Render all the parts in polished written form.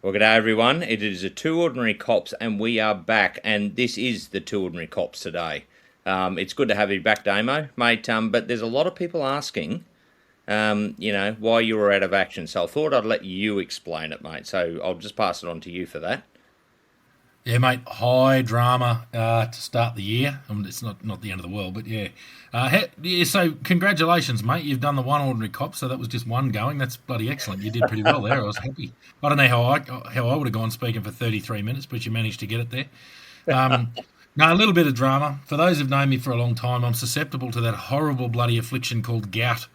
Well, good day, everyone. It is the Two Ordinary Cops, and we are back. And this is the Two Ordinary Cops today. It's good to have you back, Damo, mate. But there's a lot of people asking, why you were out of action. So I thought I'd let you explain it, mate. So I'll just pass it on to you for that. Yeah, mate, high drama to start the year. It's not the end of the world, but yeah. Yeah. So congratulations, mate. You've done the one ordinary cop, so that was just one going. That's bloody excellent. You did pretty well there. I was happy. I don't know how I would have gone speaking for 33 minutes, but you managed to get it there. Um, Now, a little bit of drama. For those who've known me for a long time, I'm susceptible to that horrible bloody affliction called gout,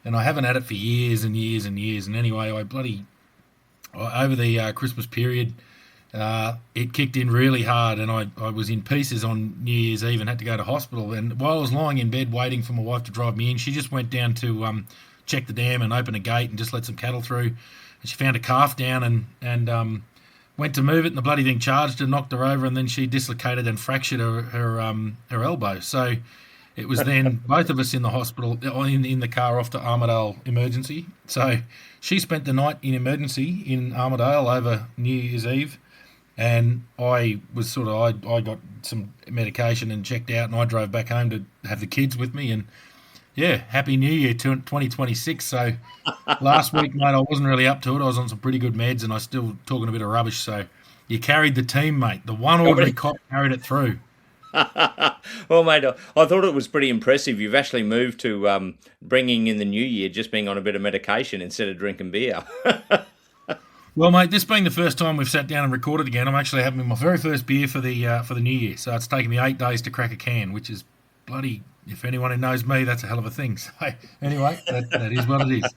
and I haven't had it for years and years and years. And anyway, over the Christmas period, it kicked in really hard, and I was in pieces on New Year's Eve and had to go to hospital. And while I was lying in bed waiting for my wife to drive me in, she just went down to check the dam and open a gate and just let some cattle through. And she found a calf down and went to move it, and the bloody thing charged and knocked her over, and then she dislocated and fractured her elbow. So it was then both of us in the hospital, in the car off to Armidale emergency. So she spent the night in emergency in Armidale over New Year's Eve, and I got some medication and checked out, and I drove back home to have the kids with me. And yeah, happy New Year to 2026. So last week, mate, I wasn't really up to it. I was on some pretty good meds, and I was still talking a bit of rubbish. So you carried the team, mate. The one ordinary cop carried it through. Well, mate, I thought it was pretty impressive. You've actually moved to bringing in the new year just being on a bit of medication instead of drinking beer. Well, mate, this being the first time we've sat down and recorded again, I'm actually having my very first beer for the new year. So it's taken me 8 days to crack a can, which is bloody. If anyone who knows me, that's a hell of a thing. So anyway, that is what it is.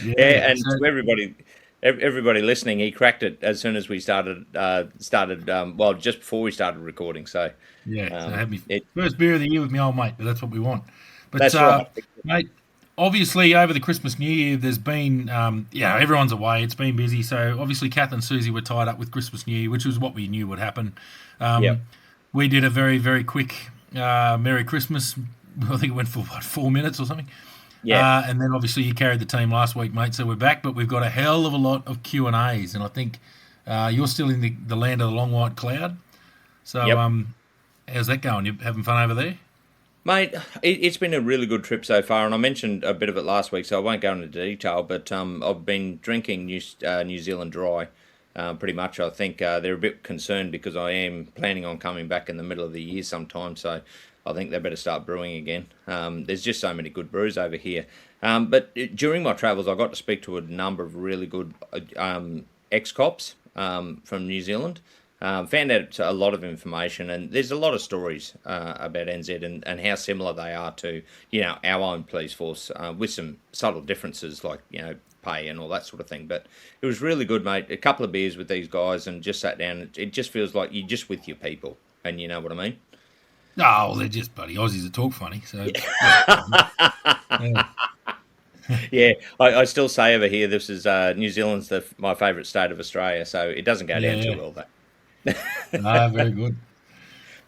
Yeah, Yeah. and So to everybody listening, he cracked it as soon as we started. Well, just before we started recording. So yeah, so I um, had my it first beer of the year with my old mate, but that's what we want. But that's right. mate, obviously over the Christmas New Year, there's been everyone's away. It's been busy. So obviously, Kath and Susie were tied up with Christmas New Year, which was what we knew would happen. Yep. Um, we did a very very quick Merry Christmas. I think it went for 4 minutes or something. Yeah. And then obviously you carried the team last week, mate. So we're back, but we've got a hell of a lot of Q&As, and I think you're still in the land of the long white cloud. So Yep. how's that going? You having fun over there? Mate, it's been a really good trip so far, and I mentioned a bit of it last week, so I won't go into detail. But I've been drinking New Zealand Dry, pretty much. I think they're a bit concerned because I am planning on coming back in the middle of the year sometime, so I think they better start brewing again. There's just so many good brews over here. But during my travels, I got to speak to a number of really good ex-cops from New Zealand. Found out a lot of information, and there's a lot of stories about NZ and how similar they are to our own police force, with some subtle differences like pay and all that sort of thing. But it was really good, mate. A couple of beers with these guys and just sat down. It just feels like you're just with your people, and you know what I mean. Oh, well, they're just bloody Aussies that talk funny. So yeah, yeah. Yeah, I still say over here this is New Zealand's my favourite state of Australia, so it doesn't go down too Yeah. well though. No, very good.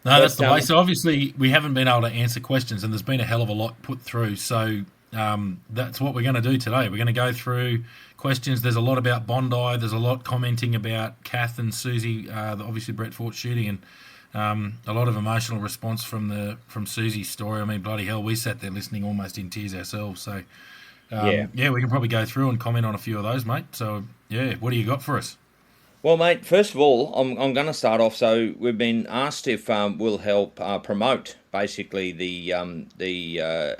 No, that's But the way. So obviously we haven't been able to answer questions, and there's been a hell of a lot put through. So that's what we're going to do today. We're going to go through questions. There's a lot about Bondi. There's a lot commenting about Kath and Susie, obviously Brett Fort shooting, and a lot of emotional response from Susie's story. I mean, bloody hell, we sat there listening almost in tears ourselves. So yeah. yeah, we can probably go through and comment on a few of those, mate. So yeah, what do you got for us? Well, mate, first of all, I'm going to start off. So we've been asked if we'll help promote basically the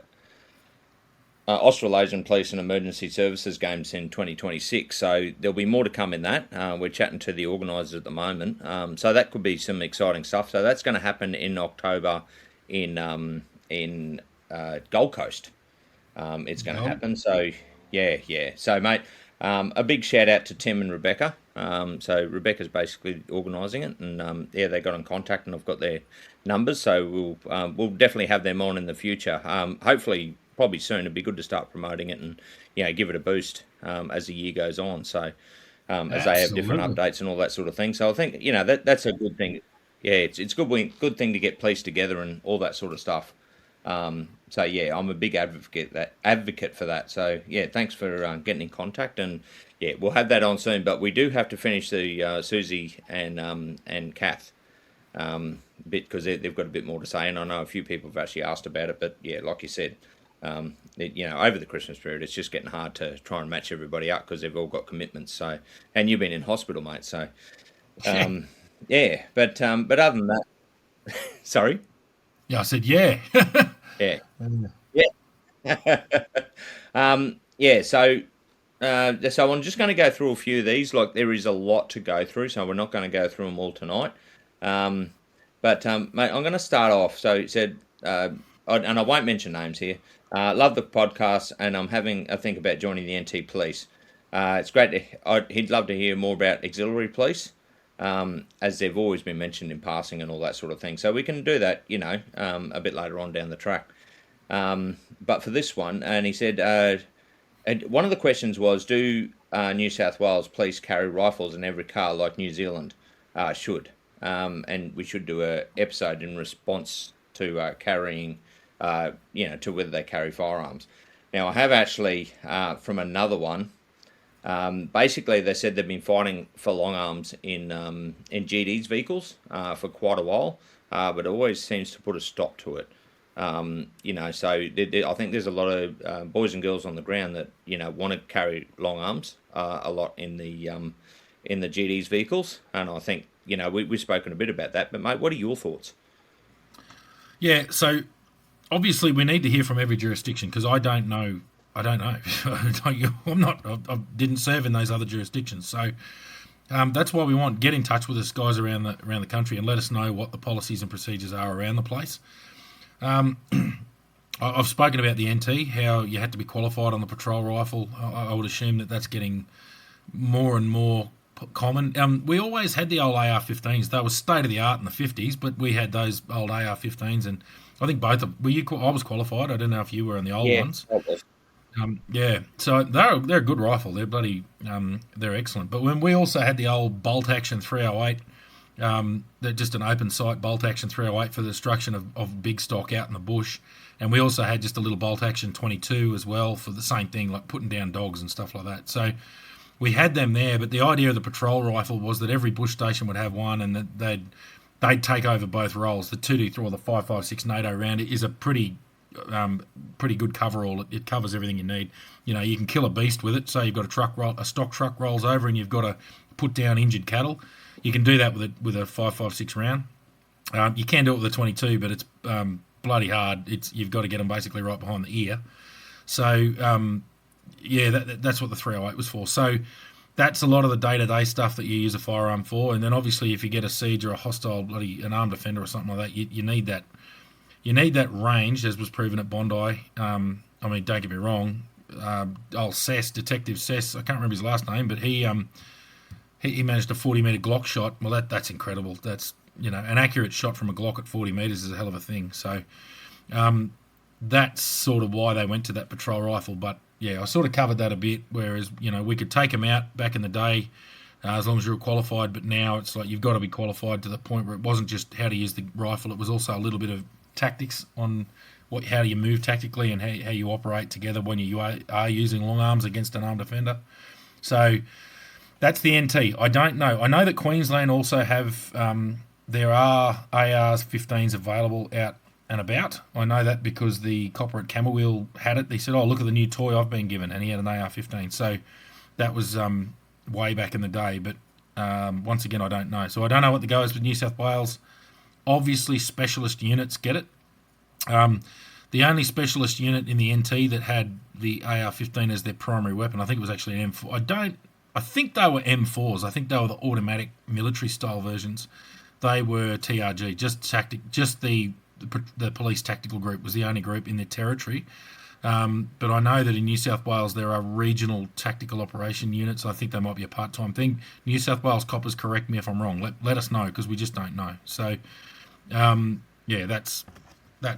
Australasian Police and Emergency Services Games in 2026. So there'll be more to come in that. We're chatting to the organisers at the moment. So that could be some exciting stuff. So that's going to happen in October in Gold Coast. It's going to No. happen. So yeah, yeah. So mate, a big shout out to Tim and Rebecca. So Rebecca's basically organising it, and yeah, they got in contact, and I've got their numbers. So we'll definitely have them on in the future. Hopefully, probably soon. It'd be good to start promoting it and give it a boost as the year goes on. So as they have different Absolutely. updates and all that sort of thing. So I think that's a good thing. Yeah, it's good thing to get police together and all that sort of stuff. So yeah, I'm a big advocate for that. So yeah, thanks for getting in contact, and yeah, we'll have that on soon. But we do have to finish the Susie and Kath bit because they've got a bit more to say, and I know a few people have actually asked about it. But yeah, like you said, over the Christmas period, it's just getting hard to try and match everybody up because they've all got commitments. So, and you've been in hospital, mate. So Yeah. yeah, but other than that, sorry, Yeah, I said, yeah. yeah, yeah, yeah. So I'm just going to go through a few of these. Like there is a lot to go through, so we're not going to go through them all tonight. Um, but mate, I'm going to start off. So it said, and I won't mention names here. Love the podcast, and I'm having a think about joining the NT Police. It's great. He'd love to hear more about auxiliary police, as they've always been mentioned in passing and all that sort of thing. So we can do that, a bit later on down the track. But for this one, and he said, and one of the questions was, do New South Wales police carry rifles in every car like New Zealand should? And we should do a episode in response to carrying, to whether they carry firearms. Now, I have actually, from another one, basically they said they've been fighting for long arms in GD's vehicles for quite a while, but it always seems to put a stop to it. So I think there's a lot of boys and girls on the ground that want to carry long arms a lot in the GD's vehicles, and I think we've spoken a bit about that. But mate, what are your thoughts? Yeah, so obviously we need to hear from every jurisdiction because I don't know. I don't know. I'm not. I didn't serve in those other jurisdictions, so that's why we want get in touch with us guys around the country and let us know what the policies and procedures are around the place. I've spoken about the NT, how you had to be qualified on the patrol rifle. I would assume that that's getting more and more common. We always had the old AR-15s. They were state of the art in the 50s, but we had those old AR-15s, and I think both of were you. I was qualified. I don't know if you were in the old Yeah, ones. Yeah, so they're a good rifle. They're bloody they're excellent. But when we also had the old bolt action 308, they're just an open sight bolt action 308 for the destruction of big stock out in the bush, and we also had just a little bolt action 22 as well for the same thing, like putting down dogs and stuff like that. So we had them there, but the idea of the patrol rifle was that every bush station would have one, and that they'd take over both roles. The 223 or the 5.56 NATO round is a pretty good coverall. It covers everything you need. You can kill a beast with it. So you've got a stock truck rolls over, and you've got to put down injured cattle. You can do that with a 5.56 round. You can do it with a 22, but it's bloody hard. You've got to get them basically right behind the ear. So that's what the 308 was for. So that's a lot of the day-to-day stuff that you use a firearm for. And then obviously if you get a siege or a hostile an armed offender or something like that, you need that. You need that range, as was proven at Bondi. Don't get me wrong. Old Detective Sess, I can't remember his last name, but he managed a 40-metre Glock shot. Well, that's incredible. That's an accurate shot from a Glock at 40 metres is a hell of a thing. So that's sort of why they went to that patrol rifle. But yeah, I sort of covered that a bit. Whereas we could take them out back in the day as long as you were qualified. But now it's like you've got to be qualified to the point where it wasn't just how to use the rifle. It was also a little bit of tactics on how do you move tactically and how you operate together when you are using long arms against an armed offender. So that's the NT. I don't know. I know that Queensland also have there are ARs 15s available out and about. I know that because the copper at Camberwell had it. They said, "Oh, look at the new toy I've been given," and he had an AR-15. So that was way back in the day. But once again, I don't know. So I don't know what the go is with New South Wales. Obviously, specialist units get it. The only specialist unit in the NT that had the AR-15 as their primary weapon, I think it was actually an M4. I think they were M4s. I think they were the automatic military style versions. They were TRG, just the police tactical group was the only group in their territory. But I know that in New South Wales there are regional tactical operation units. I think they might be a part-time thing. New South Wales coppers, correct me if I'm wrong. Let us know because we just don't know. So, that's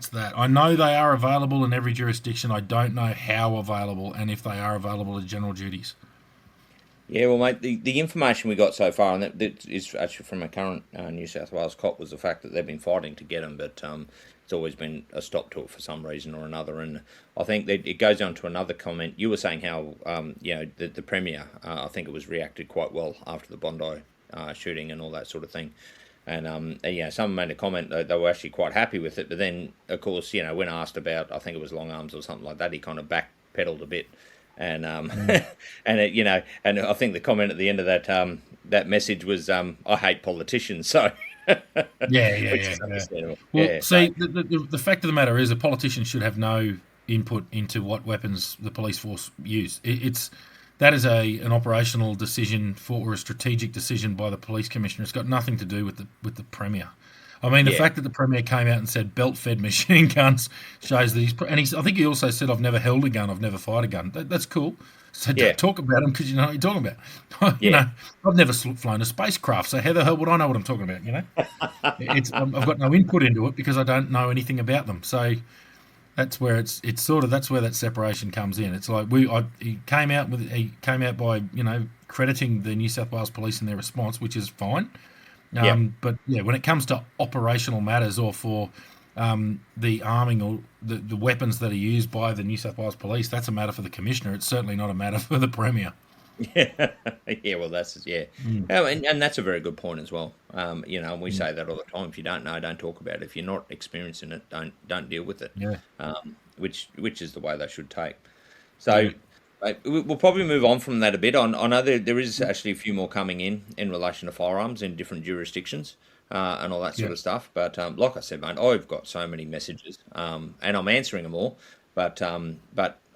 that. I know they are available in every jurisdiction. I don't know how available and if they are available as general duties. Yeah, well, mate, the information we got so far, and that is actually from a current New South Wales cop, was the fact that they've been fighting to get him, but it's always been a stop to it for some reason or another. And I think that it goes on to another comment. You were saying how, the Premier, I think it was reacted quite well after the Bondi shooting and all that sort of thing. And someone made a comment that they were actually quite happy with it, but then, of course, when asked about, I think it was long arms or something like that, he kind of backpedaled a bit, and and and I think the comment at the end of that message was, "I hate politicians," so Yeah, yeah, which yeah, is yeah. understandable. Well, Yeah, so see, the fact of the matter is, a politician should have no input into what weapons the police force use. It's that is an operational decision or a strategic decision by the police commissioner. It's got nothing to do with the premier. I mean, the yeah, fact that the premier came out and said belt-fed machine guns shows that I think he also said, "I've never held a gun, I've never fired a gun." That's cool. So yeah, don't talk about them because you know what you're talking about. yeah, I've never flown a spacecraft, so how the hell would I know what I'm talking about? I've got no input into it because I don't know anything about them. So that's where it's sort of that's where that separation comes in. It's like he came out by crediting the New South Wales Police in their response, which is fine. yeah. But yeah, when it comes to operational matters or for the arming or the weapons that are used by the New South Wales Police, that's a matter for the commissioner. It's certainly not a matter for the premier. Yeah, yeah. Well, that's yeah. Mm. Oh, and that's a very good point as well. And we say that all the time. If you don't know, don't talk about it. If you're not experiencing it, don't deal with it. Yeah, Which is the way they should take. yeah, So we'll probably move on from that a bit. I know there is actually a few more coming in relation to firearms in different jurisdictions and all that yeah. sort of stuff. But like I said, mate, I've got so many messages and I'm answering them all. But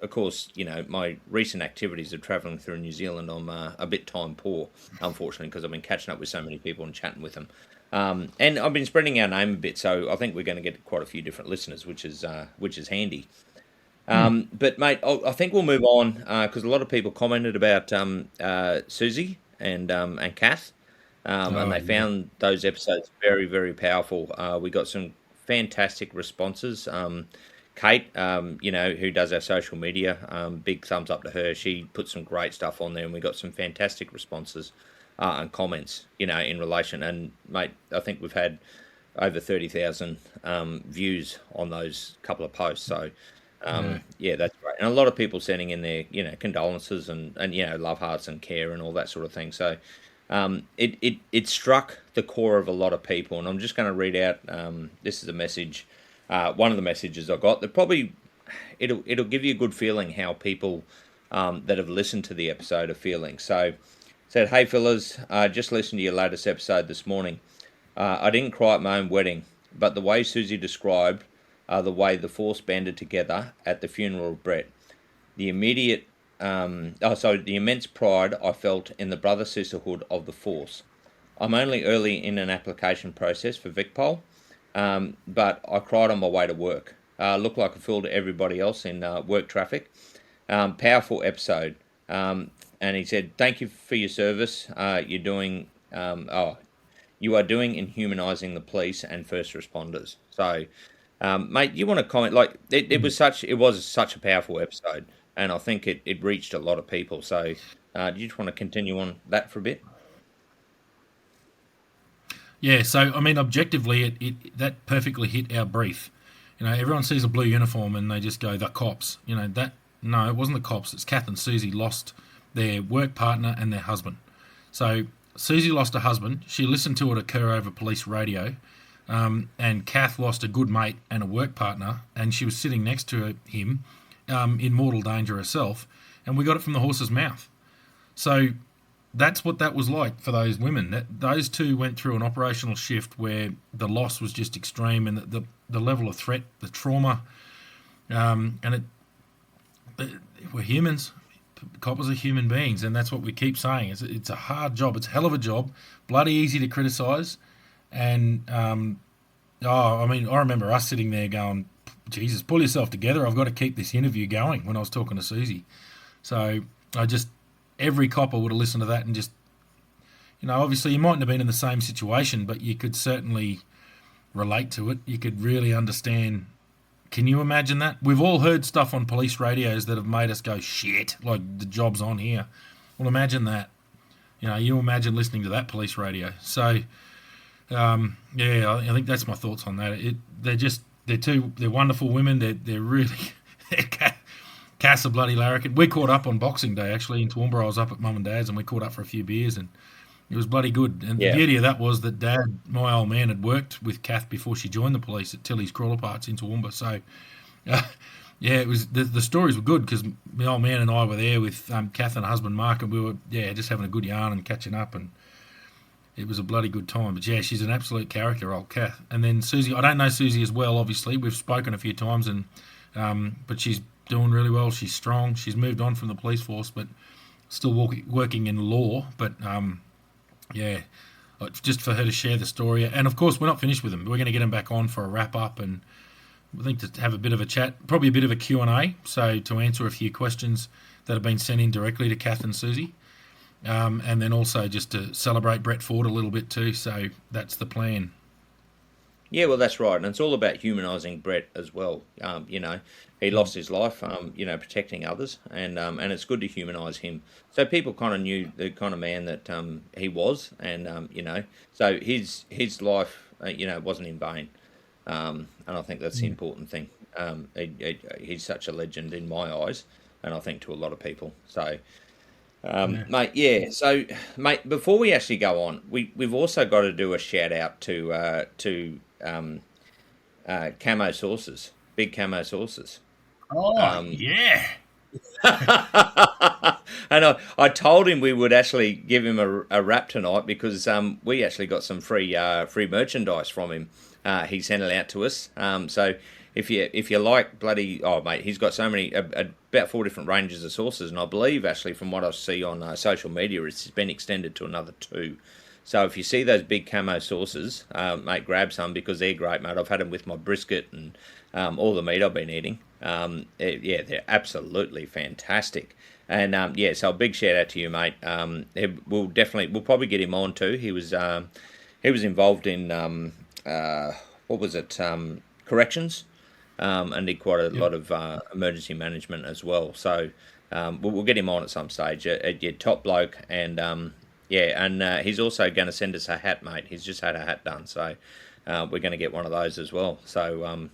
of course, my recent activities of travelling through New Zealand, I'm a bit time poor, unfortunately, because I've been catching up with so many people and chatting with them. And I've been spreading our name a bit, so I think we're going to get quite a few different listeners, which is handy. Mm. But mate, I think we'll move on because a lot of people commented about Susie and Kath, and Oh they yeah, found those episodes very very powerful. We got some fantastic responses. Kate, who does our social media, big thumbs up to her. She put some great stuff on there, and we got some fantastic responses and comments, in relation. And mate, I think we've had over 30,000 views on those couple of posts. So yeah. yeah, that's great. And a lot of people sending in their, condolences and love hearts and care and all that sort of thing. So it struck the core of a lot of people. And I'm just going to read out. This is a message. One of the messages I got that probably it'll give you a good feeling how people that have listened to the episode are feeling. So said, "Hey fellas, just listened to your latest episode this morning. I didn't cry at my own wedding, but the way Susie described the way the force banded together at the funeral of Brett, the immediate, the immense pride I felt in the brother sisterhood of the force. I'm only early in an application process for VicPol, but I cried on my way to work. Looked like a fool to everybody else in work traffic. Powerful episode." And he said, "Thank you for your service. You are doing in humanising the police and first responders." So, mate, you want to comment? Like it was such a powerful episode, and I think it reached a lot of people. So, do you just want to continue on that for a bit? Yeah, so I mean, objectively, it that perfectly hit our brief. Everyone sees a blue uniform and they just go the cops. No, it wasn't the cops. It's Kath and Susie lost their work partner and their husband. So Susie lost her husband. She listened to it occur over police radio, and Kath lost a good mate and a work partner, and she was sitting next to him, in mortal danger herself. And we got it from the horse's mouth. So that's what that was like for those women. Those two went through an operational shift where the loss was just extreme, and the level of threat, the trauma, and we're humans. Coppers are human beings, and that's what we keep saying. It's a hard job. It's a hell of a job. Bloody easy to criticise, and I mean, I remember us sitting there going, "Jesus, pull yourself together. I've got to keep this interview going." When I was talking to Susie, so every copper would have listened to that and just, obviously you mightn't have been in the same situation, but you could certainly relate to it. You could really understand. Can you imagine that? We've all heard stuff on police radios that have made us go, shit, like the job's on here. Well, imagine that. You imagine listening to that police radio. So, I think that's my thoughts on that. They're wonderful women. They're really Cass a bloody larrikin. We caught up on Boxing Day actually in Toowoomba. I was up at Mum and Dad's and we caught up for a few beers and it was bloody good. And the Yeah. beauty of that was that Dad, my old man, had worked with Kath before she joined the police at Tilly's Crawler Parts in Toowoomba. So, it was the stories were good because my old man and I were there with Kath and her husband Mark, and we were just having a good yarn and catching up, and it was a bloody good time. But yeah, she's an absolute character, old Kath. And then Susie, I don't know Susie as well. Obviously, we've spoken a few times, and but she's doing really well. She's strong. She's moved on from the police force, but still working in law. But just for her to share the story. And of course, we're not finished with them. We're going to get them back on for a wrap up, and I think to have a bit of a chat, probably a bit of a Q&A, so to answer a few questions that have been sent in directly to Kath and Susie. And then also just to celebrate Brett Ford a little bit too. So that's the plan. Yeah, well, that's right, and it's all about humanising Brett as well. He lost his life, protecting others, and it's good to humanise him. So people kind of knew the kind of man that he was, and so his life, wasn't in vain, and I think that's the important thing. He's such a legend in my eyes, and I think to a lot of people. So. Mate, yeah. So, mate, before we actually go on, we've also got to do a shout out to camo sauces, big camo sauces. Oh, yeah. And I told him we would actually give him a wrap tonight because we actually got some free merchandise from him. He sent it out to us. So if you like bloody mate, he's got so many about 4 different ranges of sauces, and I believe actually from what I see on social media, it's been extended to another 2. So if you see those big camo sauces, mate, grab some because they're great, mate. I've had them with my brisket and all the meat I've been eating. They're absolutely fantastic. And so a big shout out to you, mate. We'll probably get him on too. He was involved in what was it? Corrections. And did quite a lot of emergency management as well. So we'll get him on at some stage. Top bloke, and he's also going to send us a hat, mate. He's just had a hat done, so we're going to get one of those as well. So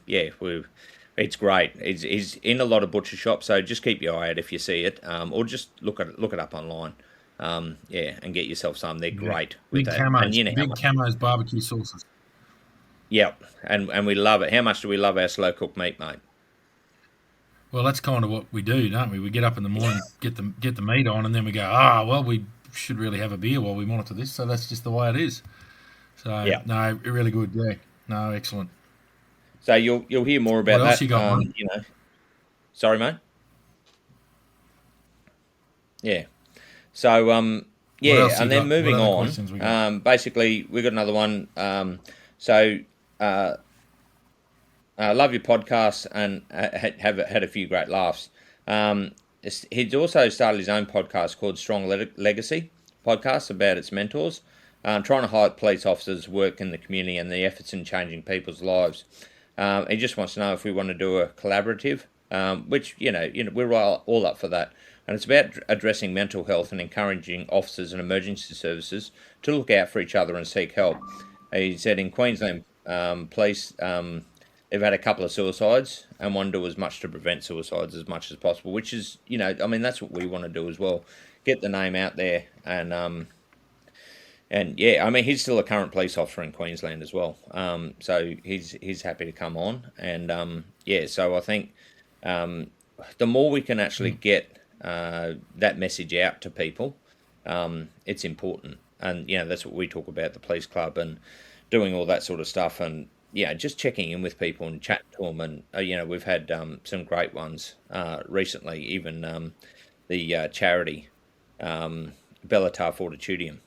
it's great. He's in a lot of butcher shops, so just keep your eye out if you see it, or just look it up online. And get yourself some. They're great. Big with camos, that. And big camos barbecue sauces. Yep, and we love it. How much do we love our slow cooked meat, mate? Well, that's kind of what we do, don't we? We get up in the morning, get the meat on, and then we go, we should really have a beer while we monitor this. So that's just the way it is. So no, really good. Yeah, no, excellent. So you'll hear more about what else that. You got, Sorry, mate. Yeah. So and then moving on. Basically, we got another one. Love your podcast and have had a few great laughs. He's also started his own podcast called Strong Legacy podcast about its mentors, trying to highlight police officers' work in the community and the efforts in changing people's lives. He just wants to know if we want to do a collaborative, which we're all up for that. And it's about addressing mental health and encouraging officers and emergency services to look out for each other and seek help. He said in Queensland police, they've had a couple of suicides and want to do as much to prevent suicides as much as possible, which is, that's what we want to do as well. Get the name out there and he's still a current police officer in Queensland as well. So he's happy to come on and so I think the more we can actually get that message out to people, it's important. And that's what we talk about, the police club and doing all that sort of stuff, and just checking in with people and chatting to them. And we've had some great ones recently, even the charity Bellatar Fortitudium,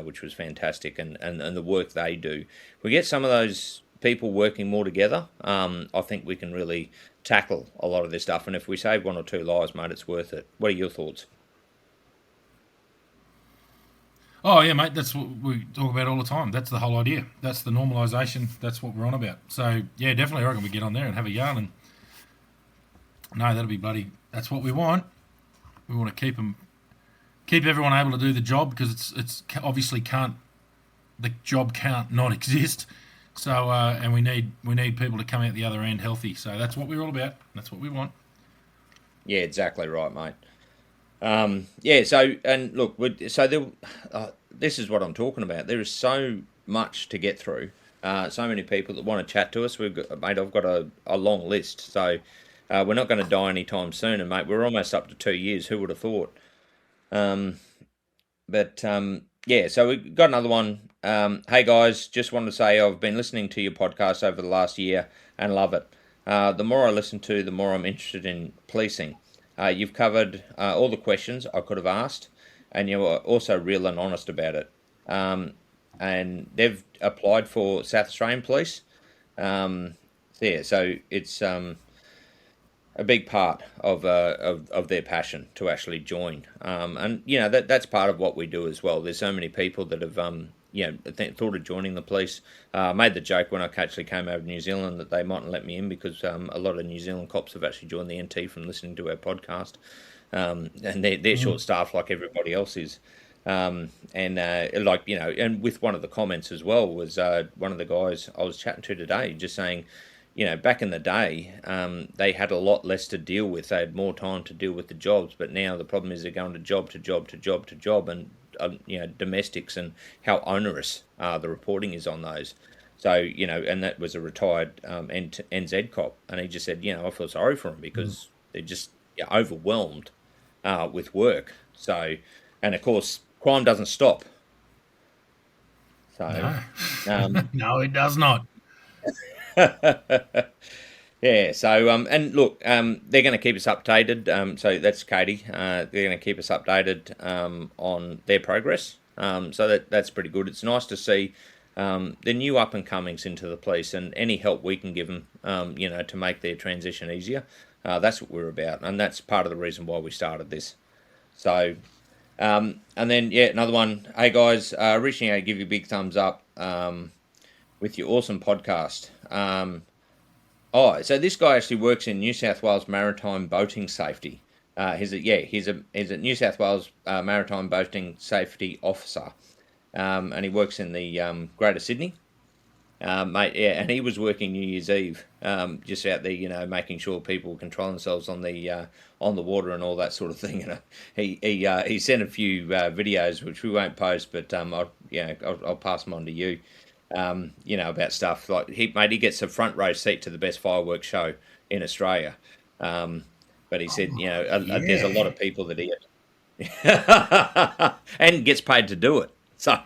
which was fantastic, and the work they do. We get some of those people working more together. I think we can really tackle a lot of this stuff, and if we save 1 or 2 lives, mate, it's worth it. What are your thoughts? Oh, yeah, mate, that's what we talk about all the time. That's the whole idea. That's the normalisation. That's what we're on about. So, yeah, definitely I reckon we get on there and have a yarn. And no, that'll be bloody... That's what we want. We want to keep keep everyone able to do the job, because it's obviously can't the job can't not exist. So and we need people to come out the other end healthy. So that's what we're all about. That's what we want. Yeah, exactly right, mate. Yeah, so and look, this is what I'm talking about. There is so much to get through. So many people that want to chat to us. Mate, I've got a long list. So we're not going to die anytime soon, and mate, we're almost up to 2 years. Who would have thought? Um, but yeah, so we got another one. Hey guys, just wanted to say I've been listening to your podcast over the last year and love it. The more I listen to, the more I'm interested in policing. You've covered all the questions I could have asked, and you are also real and honest about it. And they've applied for South Australian Police. Yeah, so it's a big part of their passion to actually join. And you know that's part of what we do as well. There's so many people that have thought of joining the police. Made the joke when I actually came over to New Zealand that they mightn't let me in because a lot of New Zealand cops have actually joined the NT from listening to our podcast, and they're short staffed like everybody else is. And with one of the comments as well was one of the guys I was chatting to today, just saying, back in the day, they had a lot less to deal with. They had more time to deal with the jobs, but now the problem is they're going to job to job to job to job, and domestics and how onerous the reporting is on those. So and that was a retired NZ cop, and he just said, I feel sorry for them because they're just overwhelmed with work. So, and of course, crime doesn't stop. So, No, no, it does not. yeah. So, and look, they're going to keep us updated. So that's Katie. They're going to keep us updated on their progress. So that's pretty good. It's nice to see the new up and comings into the police, and any help we can give them, to make their transition easier. That's what we're about, and that's part of the reason why we started this. So, and then another one. Hey guys, reaching out to give you a big thumbs up with your awesome podcast. So this guy actually works in New South Wales Maritime Boating Safety. He's a New South Wales Maritime Boating Safety Officer, and he works in the Greater Sydney. Mate, and he was working New Year's Eve, just out there, making sure people control themselves on the water and all that sort of thing. And he sent a few videos which we won't post, but I'll pass them on to you. About stuff like he gets a front row seat to the best fireworks show in Australia. But he said, there's a lot of people that he and gets paid to do it. So.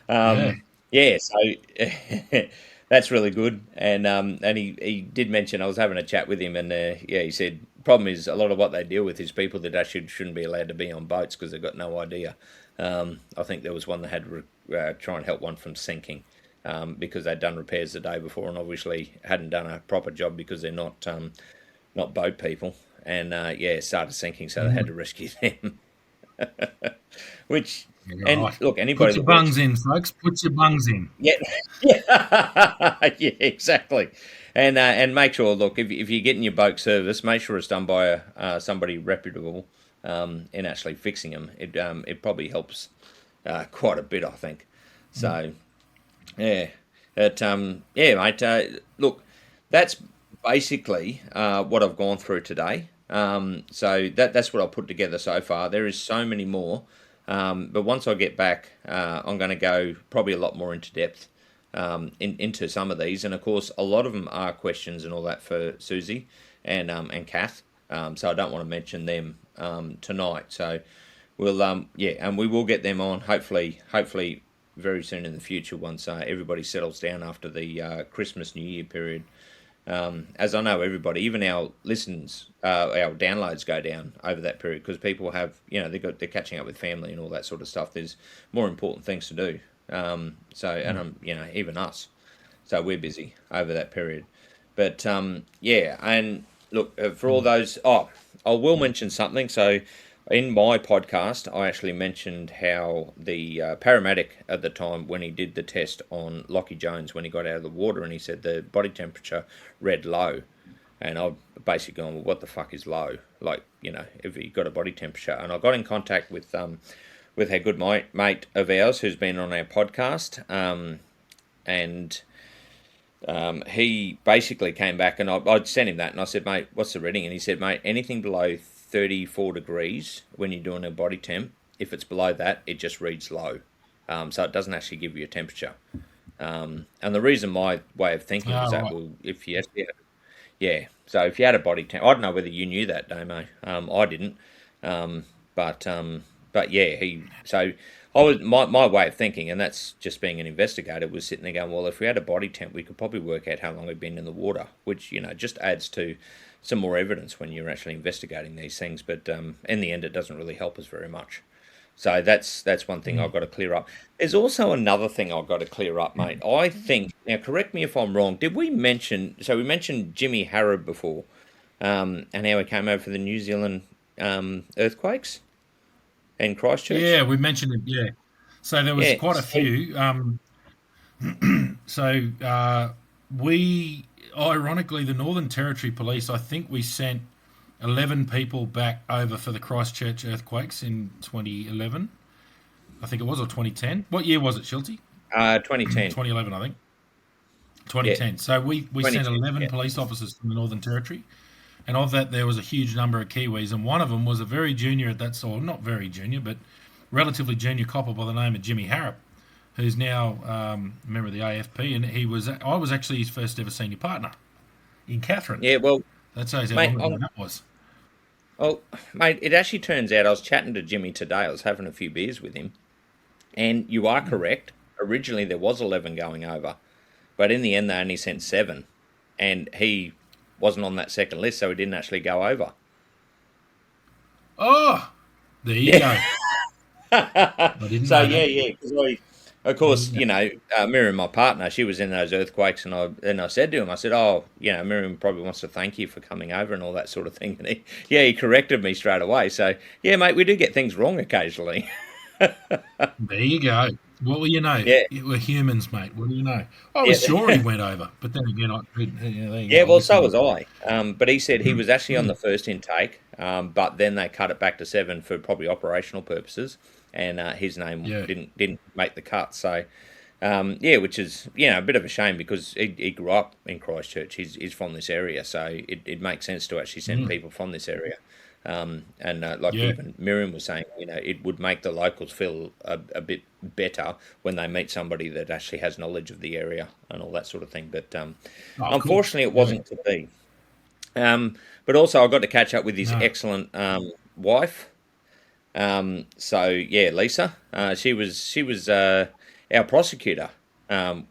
So that's really good, and he did mention I was having a chat with him, and he said problem is a lot of what they deal with is people that actually shouldn't be allowed to be on boats because they've got no idea. I think there was one that had to try and help one from sinking because they'd done repairs the day before and obviously hadn't done a proper job because they're not boat people, and started sinking, so they had to rescue them. Which. And look, anybody put your bungs in, folks. Put your bungs in. Yeah, yeah, exactly. And make sure, look, if you're getting your boat service, make sure it's done by somebody reputable in actually fixing them. It probably helps quite a bit, I think. So, mate. Look, that's basically what I've gone through today. So that's what I've put together so far. There is so many more. But once I get back, I'm going to go probably a lot more into depth into some of these, and of course, a lot of them are questions and all that for Susie and Kath. So I don't want to mention them tonight. So we'll and we will get them on hopefully very soon in the future once everybody settles down after the Christmas New Year period. As I know, everybody, even our listens, our downloads go down over that period because people have, they're catching up with family and all that sort of stuff. There's more important things to do. Even us. So we're busy over that period. But and look, for all those, I will mention something. So in my podcast, I actually mentioned how the paramedic at the time, when he did the test on Lockie Jones when he got out of the water, and he said the body temperature read low. And I've basically gone, well, what the fuck is low? Like, have you got a body temperature? And I got in contact with a good mate of ours who's been on our podcast, and he basically came back, and I'd sent him that, and I said, mate, what's the reading? And he said, mate, anything below 34 degrees when you're doing a body temp, if it's below that, it just reads low. So it doesn't actually give you a temperature. And the reason my way of thinking was that, well, if you actually yeah, so if you had a body temp, I don't know whether you knew that, Damo. I didn't. But yeah, I was my way of thinking, and that's just being an investigator, was sitting there going, well, if we had a body temp, we could probably work out how long we'd been in the water, which just adds to some more evidence when you're actually investigating these things. But in the end, it doesn't really help us very much. So that's one thing I've got to clear up. There's also another thing I've got to clear up, mate. I think, now correct me if I'm wrong, did we mention, so we mentioned Jimmy Harrod before, and how he came over for the New Zealand earthquakes in Christchurch? Yeah, we mentioned it, yeah. So there was quite a few. We, ironically, the Northern Territory Police, I think we sent 11 people back over for the Christchurch earthquakes in 2011. I think it was, or 2010. What year was it, Schultzy? 2010. 2011, I think. 2010. Yeah. So we sent 11 police officers from the Northern Territory, and of that there was a huge number of Kiwis, and one of them was a very junior at that sort, not very junior, but relatively junior copper by the name of Jimmy Harrop, who's now a member of the AFP, and I was actually his first ever senior partner in Catherine. Yeah, well, that's how long that was. Well, mate, it actually turns out I was chatting to Jimmy today. I was having a few beers with him. And you are correct. Originally, there was 11 going over. But in the end, they only sent 7. And he wasn't on that second list, so he didn't actually go over. Oh, there you go. I didn't know that. Because of course, Miriam, my partner, she was in those earthquakes, and I said to him, I said, oh, Miriam probably wants to thank you for coming over and all that sort of thing. And he corrected me straight away. So, yeah, mate, we do get things wrong occasionally. There you go. Well, we're humans, mate. What do you know? I was sure he went over, but then again, so was I. But he said he was actually on the first intake, but then they cut it back to 7 for probably operational purposes. And his name didn't make the cut. So, which is a bit of a shame, because he grew up in Christchurch. He's from this area, so it makes sense to actually send people from this area. Even Miriam was saying, it would make the locals feel a bit better when they meet somebody that actually has knowledge of the area and all that sort of thing. But unfortunately, it wasn't to be. But also, I got to catch up with his excellent wife. Lisa, she was our prosecutor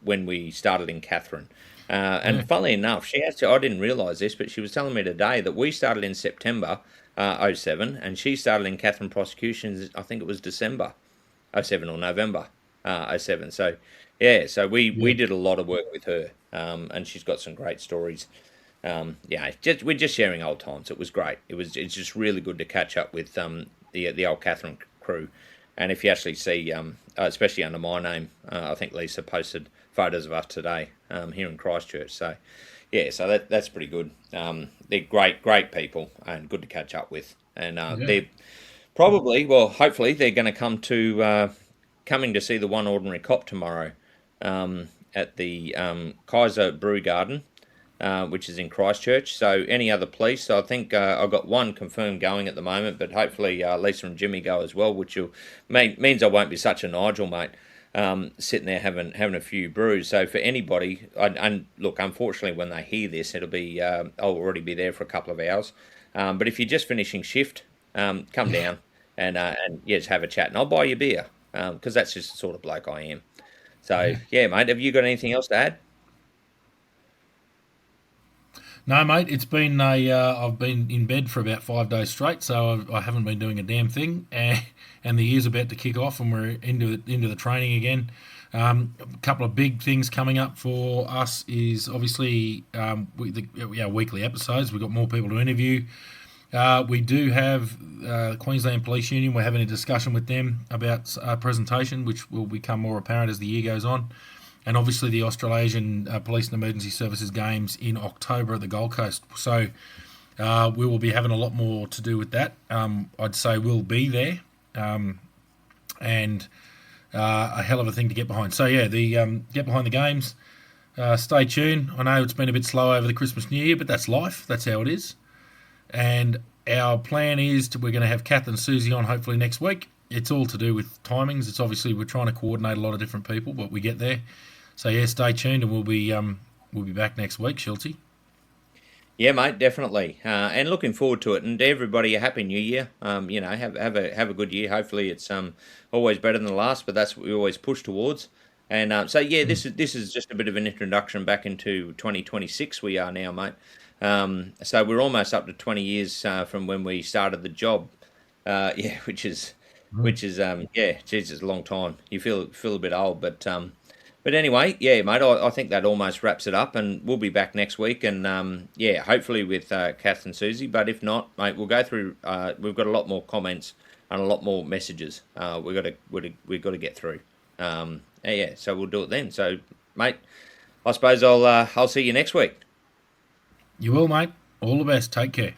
when we started in Catherine. And funnily enough, I didn't realise this, but she was telling me today that we started in September 07, and she started in Catherine prosecutions, I think it was December 07 or November 07. So we did a lot of work with her, and she's got some great stories. We're just sharing old times. It was great. It's just really good to catch up with the old Catherine crew. And if you actually see, especially under my name, I think Lisa posted photos of us today here in Christchurch. So, that's pretty good. They're great people and good to catch up with. And they're probably, hopefully, they're going to coming to see the One Ordinary Cop tomorrow at the Kaiser Brew Garden, which is in Christchurch. So any other police, I think I've got one confirmed going at the moment, but hopefully Lisa and Jimmy go as well, which means I won't be such a Nigel, mate, sitting there having a few brews. So for anybody, and look, unfortunately, when they hear this, it'll be I'll already be there for a couple of hours. But if you're just finishing shift, come down and just have a chat, and I'll buy you beer, because that's just the sort of bloke I am. So mate, have you got anything else to add? No, mate, it's been I've been in bed for about 5 days straight, so I haven't been doing a damn thing. And the year's about to kick off, and we're into the training again. A couple of big things coming up for us is obviously our weekly episodes. We've got more people to interview. We do have Queensland Police Union. We're having a discussion with them about a presentation, which will become more apparent as the year goes on. and obviously the Australasian Police and Emergency Services Games in October at the Gold Coast. So we will be having a lot more to do with that. I'd say we'll be there, and a hell of a thing to get behind. So yeah, the get behind the games. Stay tuned. I know it's been a bit slow over the Christmas New Year, but that's life. That's how it is. And our plan is we're going to have Kath and Susie on hopefully next week. It's all to do with timings. It's obviously we're trying to coordinate a lot of different people, but we get there. So yeah, stay tuned, and we'll be back next week, Schultzy. Yeah, mate, definitely, and looking forward to it. And to everybody, a happy New Year. Have a good year. Hopefully, it's always better than the last, but that's what we always push towards. And so yeah, this is just a bit of an introduction back into 2026. We are now, mate. So we're almost up to 20 years from when we started the job. Yeah, which is yeah, Jesus, a long time. You feel a bit old, but anyway, yeah, mate, I think that almost wraps it up, and we'll be back next week, and yeah, hopefully with Kath and Susie. But if not, mate, we'll go through. We've got a lot more comments and a lot more messages. We've got to get through. Yeah, so we'll do it then. So, mate, I suppose I'll see you next week. You will, mate. All the best. Take care.